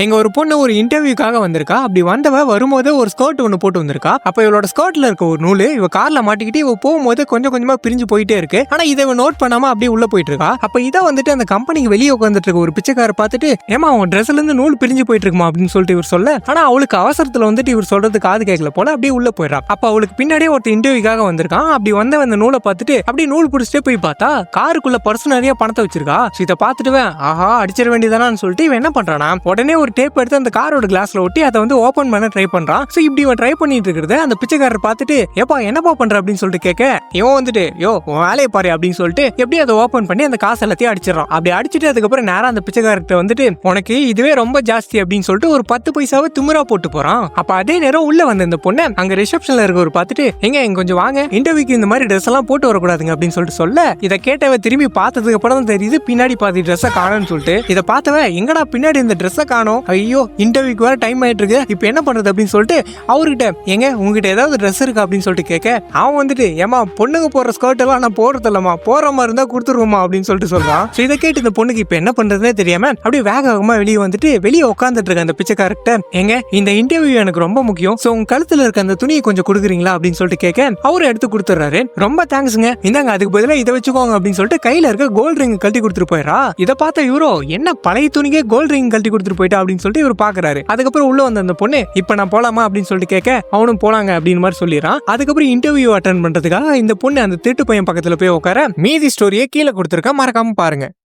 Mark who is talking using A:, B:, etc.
A: எங்க ஒரு பொண்ணு ஒரு இன்டர்வியூக்காக வந்திருக்கா. அப்படி வந்தவ வரும்போது ஒரு ஸ்கர்ட் ஒன்று போட்டு வந்திருக்கா. அப்ப இவளோட ஸ்கர்ட்ல இருக்க ஒரு நூல் இவ கார்ல மாட்டிக்கிட்டு இவ போகும்போது கொஞ்சம் கொஞ்சமா பிரிஞ்சு போயிட்டே இருக்கு. ஆனா இதை இவ நோட் பண்ணாம அப்படியே உள்ள போயிட்டு இருக்கா. அப்ப இதை வந்துட்டு அந்த கம்பெனிக்கு வெளியே உட்காந்துட்டு இருக்க ஒரு பிச்சைக்கார பார்த்துட்டு, ஏமா உன் ட்ரெஸ்ல இருந்து நூல் பிரிஞ்சு போயிட்டு இருக்குமா அப்படின்னு சொல்லிட்டு இவர் சொல்ல, ஆனா அவளுக்கு அவசரத்துல வந்துட்டு இவர் சொல்றது காது கேட்கல போல அப்படியே உள்ள போயிடா. அப்ப அவளுக்கு பின்னாடியே ஒருத்தர் இன்டர்வியூக்காக வந்திருக்கான். அப்படி வந்த அந்த நூலை பார்த்துட்டு அப்படியே நூல் பிடிச்சிட்டே போய் பார்த்தா காருக்குள்ள பர்ஸ் நிறைய பணத்தை வச்சிருக்கா. இதை பார்த்துட்டு ஆஹா அடிச்சிட வேண்டியதானு சொல்லிட்டு இவன் என்ன பண்றானா, உடனே ஒரு டேப் எடுத்து அந்த காரோட கிளாஸ்ல ஒட்டி அதை வந்து ஓபன் பண்ண ட்ரை பண்றான். சோ இப்படி இவன் ட்ரை பண்ணிட்டு இருக்கிறத அந்த பிச்சைக்காரர் பார்த்துட்டு, ஏப்பா என்னப்பா பண்ற அப்படின்னு சொல்லிட்டு கேட்க, இவன் வந்துட்டு யோ உன் வேலையை பாரு அப்படின்னு சொல்லிட்டு எப்படி அதை ஓபன் பண்ணி அந்த காசு எல்லாத்தையும் அடிச்சிடறான். அப்படி அடிச்சுட்டு அதுக்கப்புறம் நேரம் அந்த பிச்சைக்காரர்கிட்ட வந்துட்டு, உனக்கு இதுவே ரொம்ப ஜாஸ்தி அப்படின்னு சொல்லிட்டு ஒரு 10 பைசாவை திமிரா போட்டு போறான். அப்ப அதே நேரம் உள்ள வந்த இந்த பொண்ணு அங்க ரிசப்ஷன்ல இருக்க ஒரு பார்த்துட்டு, எங்க கொஞ்சம் வாங்க, இன்டர்வியூக்கு இந்த மாதிரி ட்ரெஸ் எல்லாம் போட்டு வரக்கூடாதுங்க அப்படின்னு சொல்லிட்டு சொல்ல, இதை கேட்டவ திரும்பி பார்த்ததுக்கு அப்புறம் தான் தெரியுது பின்னாடி பாதி ட்ரெஸ்ஸை காணும்னு சொல்லிட்டு. இதை பார்த்தவ எங்கடா பின்னாடி இந்த ட்ரெஸ்ஸை காணோம், ஐயோ இன்டர்வியூக்கு வேற டைம் ஆயிட்டு இருக்கு, இப்போ என்ன பண்றது அப்படின்னு சொல்லிட்டு அவர்கிட்ட, எங்க உங்ககிட்ட ஏதாவது ட்ரெஸ் இருக்கா அப்படின்னு சொல்லிட்டு கேட்க, அவன் வந்துட்டு, ஏமா பொண்ணுங்க போற ஸ்கர்ட் எல்லாம் நான் போறது இல்லமா, போற மாதிரி இருந்தா கொடுத்துருவோமா அப்படின்னு சொல்லிட்டு சொல்றான். சோ இதை கேட்டு இந்த பொண்ணுக்கு இப்ப என்ன பண்றதுனே தெரியாம அப்படியே வேகமா வெளியே வந்துட்டு வெளியே உட்காந்துட்டு இருக்க அந்த பிச்சைக்காரர்கிட்ட, எங்க இந்த இன்டர்வியூ எனக்கு ரொம்ப முக்கியம், சோ உங்க கழுத்துல இருக்க அந்த துணியை கொஞ்சம் கொடுக்குறீங்களா அப்படின்னு சொல்லிட்டு கேட்க, அவரு எடுத்து கொடுத்துறாரு. ரொம்ப தேங்க்ஸ்ங்க, இந்தாங்க அதுக்கு பதிலாக இதை வச்சுக்கோங்க அப்படின்னு சொல்லிட்டு கையில இருக்க கோல்ட் ரிங் கழட்டி கொடுத்துட்டு போயிடா. இதை பார்த்த இவரோ, என்ன பழைய துணிக்கே கோல்ட் ரிங் கழட்டி கொடுத்துட்டு போயிட்டா அப்படின்னு சொல்லிட்டு இவர் பாக்குறாரு. அதுக்கப்புறம் உள்ள வந்த அந்த பொண்ணு, இப்ப நான் போலாமா அப்படின்னு சொல்லிட்டு கேட்க, அவனும் போலாங்க அப்படின்னு மாதிரி சொல்லிடுறான். அதுக்கப்புறம் இன்டர்வியூ அட்டென்ட் பண்றதுக்காக இந்த பொண்ணு அந்த திருட்டு பையன் பக்கத்துல போய் உட்கார. மீதி ஸ்டோரியை கீழே கொடுத்துருக்கா, மறக்காம பாருங்க.